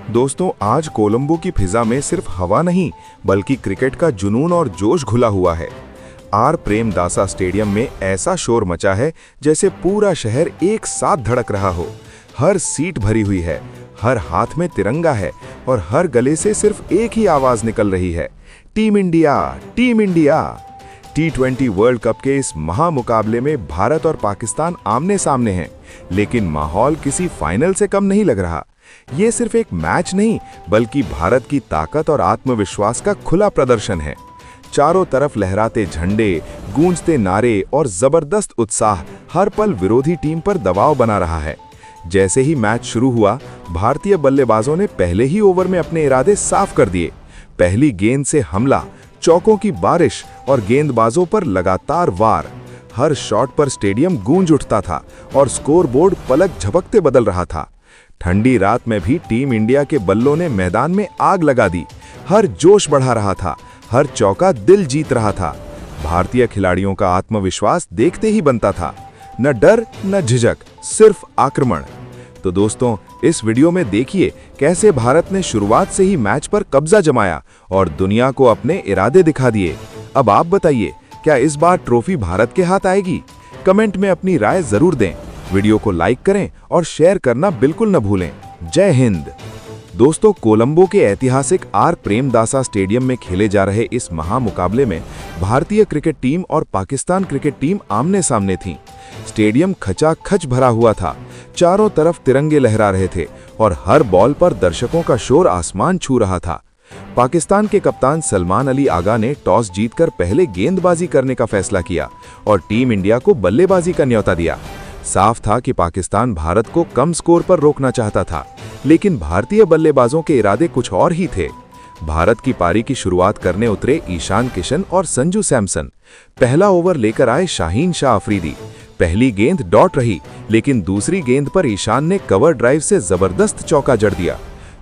दोस्तों, आज कोलंबो की फिजा में सिर्फ हवा नहीं बल्कि क्रिकेट का जुनून और जोश घुला हुआ है। आर प्रेमदासा स्टेडियम में ऐसा शोर मचा है जैसे पूरा शहर एक साथ धड़क रहा हो। हर सीट भरी हुई है, हर हाथ में तिरंगा है और हर गले से सिर्फ एक ही आवाज निकल रही है, team India, team India. T20 world cup के इस महामुकाबले में भारत और पाकिस्तान आमने सामने हैं, लेकिन माहौल किसी फाइनल से कम नहीं लग रहा। ये सिर्फ एक मैच नहीं बल्कि भारत की ताकत और आत्मविश्वास का खुला प्रदर्शन है। चारों तरफ लहराते झंडे, गूंजते नारे और जबरदस्त उत्साह हर पल विरोधी टीम पर दबाव बना रहा है। जैसे ही मैच शुरू हुआ, भारतीय बल्लेबाजों ने पहले ही ओवर में अपने इरादे साफ कर दिए। पहली गेंद से हमला, चौकों की बारिश और गेंदबाजों पर लगातार वार। हर शॉट पर स्टेडियम गूंज उठता था और स्कोरबोर्ड पलक झपकते बदल रहा था। ठंडी रात में भी टीम इंडिया के बल्लों ने मैदान में आग लगा दी। हर जोश बढ़ा रहा था, हर चौका दिल जीत रहा था। भारतीय खिलाड़ियों का आत्मविश्वास देखते ही बनता था, न डर न झिझक, सिर्फ आक्रमण। तो दोस्तों, इस वीडियो में देखिए कैसे भारत ने शुरुआत से ही मैच पर कब्जा जमाया और दुनिया को अपने इरादे दिखा दिए। अब आप बताइए, क्या इस बार ट्रॉफी भारत के हाथ आएगी? कमेंट में अपनी राय जरूर दें। वीडियो को लाइक करें और शेयर करना बिल्कुल न भूलें। जय हिंद। दोस्तों, कोलंबो के ऐतिहासिक आर प्रेमदासा स्टेडियम में खेले जा रहे इस महामुकाबले में भारतीय क्रिकेट टीम और पाकिस्तान क्रिकेट टीम आमने सामने थीं। स्टेडियम खचाखच भरा हुआ था, चारों तरफ तिरंगे लहरा रहे थे और हर बॉल पर दर्शकों का शोर आसमान छू रहा था। पाकिस्तान के कप्तान सलमान अली आगा ने टॉस जीतकर पहले गेंदबाजी करने का फैसला किया और टीम इंडिया को बल्लेबाजी का न्योता दिया। साफ था कि पाकिस्तान भारत को कम स्कोर पर रोकना चाहता था, लेकिन भारतीय बल्लेबाजों के इरादे कुछ और ही थे। भारत की पारी की शुरुआत करने उतरे ईशान किशन और संजू सैमसन। पहला ओवर लेकर आए शाहीन शाह अफरीदी। पहली गेंद डॉट रही, लेकिन दूसरी गेंद पर ईशान ने कवर ड्राइव से जबरदस्त चौका जड़ दिया।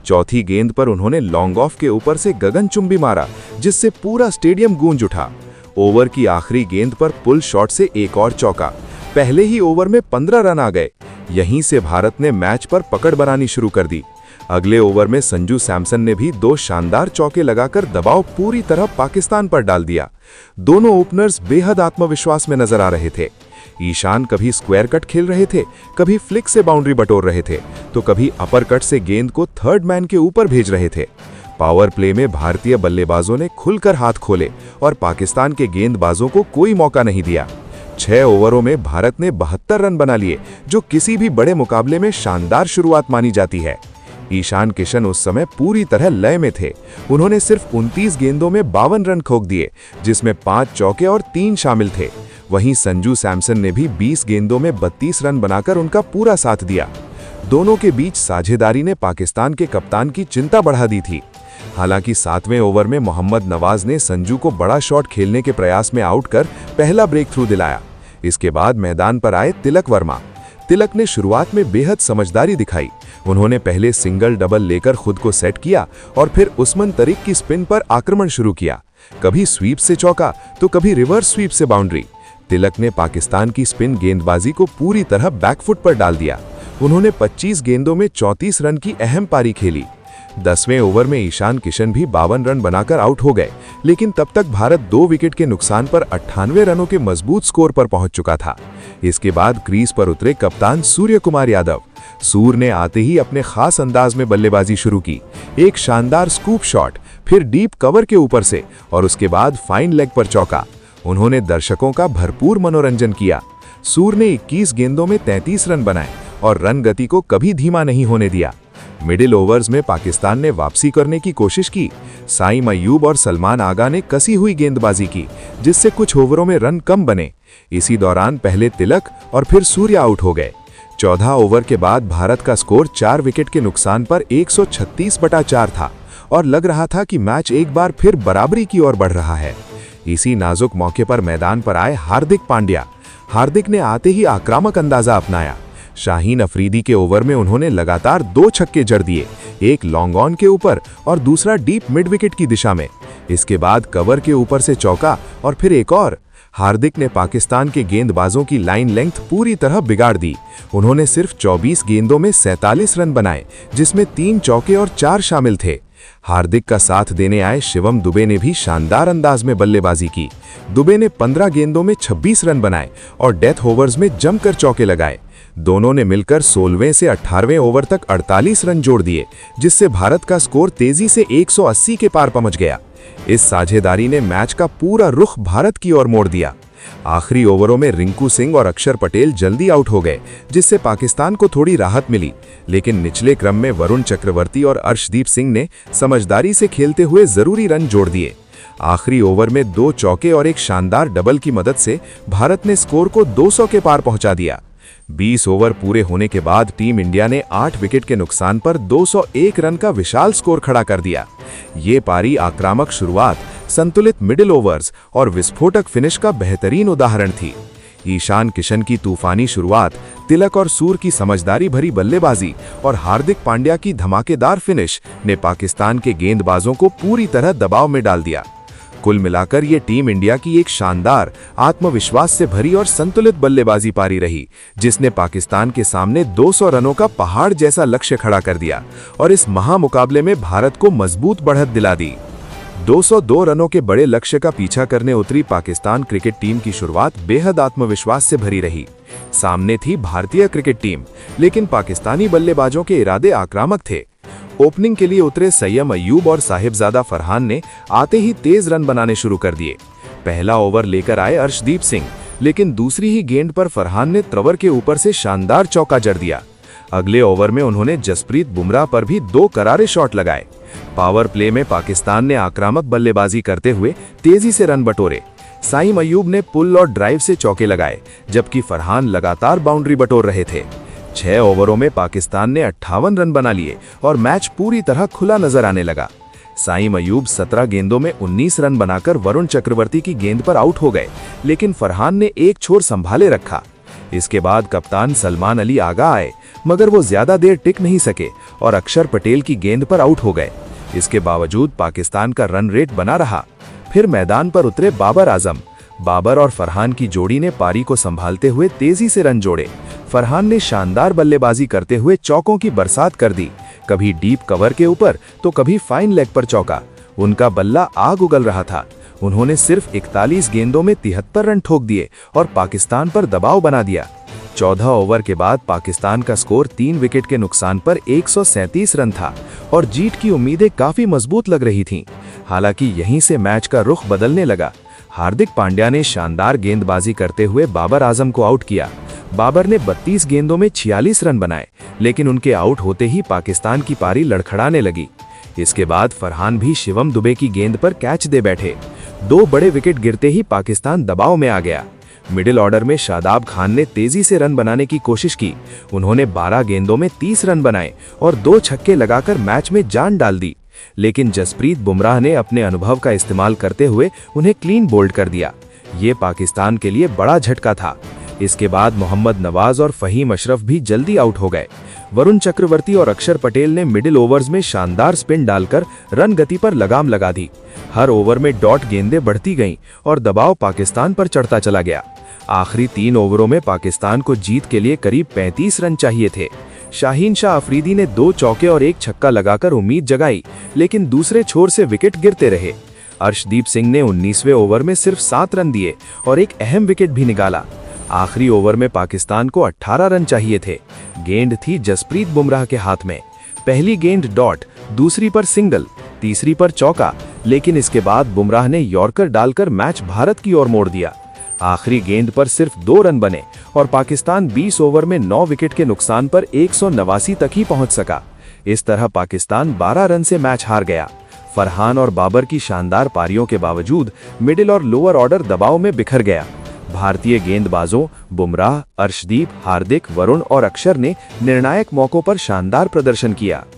चौथी गेंद पर उन्होंने लॉन्ग ऑफ के ऊपर से गगनचुंबी मारा, जिससे पूरा स्टेडियम गूंज उठा। ओवर की आखिरी गेंद पर पुल शॉट से एक और चौका। पहले ही ओवर में 15 रन आ गए। यहीं से भारत ने मैच पर पकड़ बनानी शुरू कर दी। अगले ओवर में संजू सैमसन ने भी 2 शानदार चौके लगाकर दबाव पूरी तरह पाकिस्तान पर डाल दिया। दोनों ओपनर्स बेहद आत्मविश्वास में नजर आ रहे थे। ईशान कभी स्क्वायर कट खेल रहे थे, कभी फ्लिक से बाउंड्री बटोर रहे थे, तो कभी अपर कट से गेंद को थर्ड मैन के ऊपर भेज रहे थे। पावर प्ले में भारतीय बल्लेबाजों ने खुलकर हाथ खोले और पाकिस्तान के गेंदबाजों को कोई मौका नहीं दिया। 6 ओवरों में भारत ने 72 रन बना लिए, जो किसी भी बड़े मुकाबले में शानदार शुरुआत मानी जाती है। ईशान किशन उस समय पूरी तरह लय में थे। उन्होंने सिर्फ 29 गेंदों में 52 रन ठोक दिए, जिसमें 5 चौके और 3 शामिल थे। वहीं संजू सैमसन ने भी 20 गेंदों में 32 रन बनाकर उनका पूरा साथ दिया। दोनों के बीच साझेदारी ने पाकिस्तान के कप्तान की चिंता बढ़ा दी थी। हालांकि 7वें ओवर में मोहम्मद नवाज ने संजू को बड़ा शॉट खेलने के प्रयास में आउट कर पहला ब्रेक थ्रू दिलाया। इसके बाद मैदान पर आए तिलक वर्मा। तिलक ने शुरुआत में बेहद समझदारी दिखाई। उन्होंने पहले सिंगल डबल लेकर खुद को सेट किया और फिर उस्मान तरीक की स्पिन पर आक्रमण शुरू किया। कभी स्वीप से चौका तो कभी रिवर्स स्वीप से बाउंड्री। तिलक ने पाकिस्तान की स्पिन गेंदबाजी को पूरी तरह बैकफुट पर डाल दिया। उन्होंने 25 गेंदों में 34 रन की अहम पारी खेली। 10वें ओवर में ईशान किशन भी 52 रन बनाकर आउट हो गए, लेकिन तब तक भारत 2 विकेट के नुकसान पर 98 रनों के मजबूत स्कोर पर पहुंच चुका था। इसके बाद क्रीज पर उतरे कप्तान सूर्य कुमार यादव। सूर ने आते ही अपने खास अंदाज में बल्लेबाजी शुरू की। एक शानदार स्कूप शॉट, फिर डीप कवर के ऊपर से और उसके बाद फाइन लेग पर चौका। उन्होंने दर्शकों का भरपूर मनोरंजन किया। सूर ने 21 गेंदों में 33 रन बनाए और रन गति को कभी धीमा नहीं होने दिया। मिडिल ओवर्स में पाकिस्तान ने वापसी करने की कोशिश की। साइम अय्यूब और सलमान आगा ने कसी हुई गेंदबाजी की, जिससे कुछ ओवरों में रन कम बने। इसी दौरान पहले तिलक और फिर सूर्य आउट हो गए। 14 ओवर के बाद भारत का स्कोर 4 विकेट के नुकसान पर 136/4 था और लग रहा था कि मैच एक बार फिर बराबरी की ओर बढ़ रहा है। इसी नाजुक मौके पर मैदान पर आए हार्दिक पांड्या। हार्दिक ने आते ही आक्रामक अंदाजा अपनाया। शाहीन अफरीदी के ओवर में उन्होंने लगातार 2 छक्के जड़ दिए, एक लॉन्ग ऑन के ऊपर और दूसरा डीप मिड विकेट की दिशा में। इसके बाद कवर के ऊपर से चौका और फिर एक और। हार्दिक ने पाकिस्तान के गेंदबाजों की लाइन लेंथ पूरी तरह बिगाड़ दी। उन्होंने सिर्फ 24 गेंदों में 47 रन बनाए, जिसमें 3 चौके और 4 शामिल थे। हार्दिक का साथ देने आए शिवम दुबे ने भी शानदार अंदाज में बल्लेबाजी की। दुबे ने 15 गेंदों में 26 रन बनाए और डेथ ओवर्स में जमकर चौके लगाए। दोनों ने मिलकर 16वें से 18वें ओवर तक 48 रन जोड़ दिए, जिससे भारत का स्कोर तेजी से 180 के पार पहुंच गया। इस साझेदारी ने मैच का पूरा रुख भारत की ओर मोड़ दिया। आखिरी ओवरों में रिंकू सिंह और अक्षर पटेल जल्दी आउट हो गए, जिससे पाकिस्तान को थोड़ी राहत मिली, लेकिन निचले क्रम में वरुण चक्रवर्ती और अर्शदीप सिंह ने समझदारी से खेलते हुए जरूरी रन जोड़ दिए। आखिरी ओवर में 2 चौके और एक शानदार डबल की मदद से भारत ने स्कोर को 200 के पार पहुंचा दिया। 20 ओवर पूरे होने के बाद टीम इंडिया ने 8 विकेट के नुकसान पर 201 रन का विशाल स्कोर खड़ा कर दिया। ये पारी आक्रामक शुरुआत, संतुलित मिडिल ओवर्स और विस्फोटक फिनिश का बेहतरीन उदाहरण थी। ईशान किशन की तूफानी शुरुआत, तिलक और सूर की समझदारी भरी बल्लेबाजी और हार्दिक पांड्या की धमाकेदार फिनिश ने पाकिस्तान के गेंदबाजों को पूरी तरह दबाव में डाल दिया। कुल मिलाकर ये टीम इंडिया की एक शानदार, आत्मविश्वास से भरी और संतुलित बल्लेबाजी पारी रही, जिसने पाकिस्तान के सामने 200 रनों का पहाड़ जैसा लक्ष्य खड़ा कर दिया और इस महामुकाबले में भारत को मजबूत बढ़त दिला दी। 202 रनों के बड़े लक्ष्य का पीछा करने उतरी पाकिस्तान क्रिकेट टीम की शुरुआत बेहद आत्मविश्वास से भरी रही। सामने थी भारतीय क्रिकेट टीम, लेकिन पाकिस्तानी बल्लेबाजों के इरादे आक्रामक थे। ओपनिंग के लिए उतरे सैयम अय्यूब और साहिबजादा फरहान ने आते ही तेज रन बनाने शुरू कर दिए। पहला ओवर लेकर आए अर्शदीप सिंह, लेकिन दूसरी ही गेंद पर फरहान ने त्रवर के ऊपर से शानदार चौका जड़ दिया। अगले ओवर में उन्होंने जसप्रीत बुमराह पर भी 2 करारे शॉट लगाए। पावर प्ले में पाकिस्तान ने आक्रामक बल्लेबाजी करते हुए तेजी से रन बटोरे। साइम अय्यूब ने पुल और ड्राइव से चौके लगाए, जबकि फरहान लगातार बाउंड्री बटोर रहे थे। 6 ओवरों में पाकिस्तान ने 58 रन बना लिए और मैच पूरी तरह खुला नजर आने लगा। साइम अय्यूब 17 गेंदों में 19 रन बनाकर वरुण चक्रवर्ती की गेंद पर आउट हो गए, लेकिन फरहान ने एक छोर संभाले रखा। इसके बाद कप्तान सलमान अली आगा आए, मगर वो ज्यादा देर टिक नहीं सके और अक्षर पटेल की गेंद पर आउट हो गए। इसके बावजूद पाकिस्तान का रन रेट बना रहा। फिर मैदान पर उतरे बाबर आजम। बाबर और फरहान की जोड़ी ने पारी को संभालते हुए तेजी से रन जोड़े। फरहान ने शानदार बल्लेबाजी करते हुए चौकों की बरसात कर दी, कभी डीप कवर के ऊपर तो कभी फाइन लेग पर चौका। उनका बल्ला आग उगल रहा था। उन्होंने सिर्फ 41 गेंदों में 73 रन ठोक दिए और पाकिस्तान पर दबाव बना दिया। 14 ओवर के बाद पाकिस्तान का स्कोर 3 विकेट के नुकसान पर 137 रन था और जीत की उम्मीदें काफी मजबूत लग रही थीं। हालांकि यहीं से मैच का रुख बदलने लगा। हार्दिक पांड्या ने शानदार गेंदबाजी करते हुए बाबर आजम को आउट किया। बाबर ने 32 गेंदों में 46 रन बनाए, लेकिन उनके आउट होते ही पाकिस्तान की पारी लड़खड़ाने लगी। इसके बाद फरहान भी शिवम दुबे की गेंद पर कैच दे बैठे। 2 बड़े विकेट गिरते ही पाकिस्तान दबाव में आ गया। मिडिल ऑर्डर में शादाब खान ने तेजी से रन बनाने की कोशिश की। उन्होंने 12 गेंदों में 30 रन बनाए और 2 छक्के लगाकर मैच में जान डाल दी, लेकिन जसप्रीत बुमराह ने अपने अनुभव का इस्तेमाल करते हुए उन्हें क्लीन बोल्ड कर दिया। ये पाकिस्तान के लिए बड़ा झटका था। इसके बाद मोहम्मद नवाज और फहीम अशरफ भी जल्दी आउट हो गए। वरुण चक्रवर्ती और अक्षर पटेल ने मिडिल ओवर्स में शानदार स्पिन डालकर रन गति पर लगाम लगा दी। हर ओवर में डॉट गेंदें बढ़ती गईं और दबाव पाकिस्तान पर चढ़ता चला गया। आखिरी 3 ओवरों में पाकिस्तान को जीत के लिए करीब 35 रन चाहिए थे। शाहीन शाह अफरीदी ने 2 चौके और 1 छक्का लगाकर उम्मीद जगाई, लेकिन दूसरे छोर से विकेट गिरते रहे। अर्शदीप सिंह ने 19वें ओवर में सिर्फ 7 रन दिए और एक अहम विकेट भी निकाला। आखिरी ओवर में पाकिस्तान को 18 रन चाहिए थे। गेंद थी जसप्रीत बुमराह के हाथ में। पहली गेंद डॉट, दूसरी पर सिंगल, तीसरी पर चौका, लेकिन इसके बाद बुमराह ने यॉर्कर डालकर मैच भारत की ओर मोड़ दिया। आखिरी गेंद पर सिर्फ 2 रन बने और पाकिस्तान 20 ओवर में 9 विकेट के नुकसान पर 189 तक ही पहुंच सका। इस तरह पाकिस्तान 12 रन से मैच हार गया। फरहान और बाबर की शानदार पारियों के बावजूद मिडिल और लोअर ऑर्डर दबाव में बिखर गया। भारतीय गेंदबाजों बुमराह, अर्शदीप, हार्दिक, वरुण और अक्षर ने निर्णायक मौकों पर शानदार प्रदर्शन किया।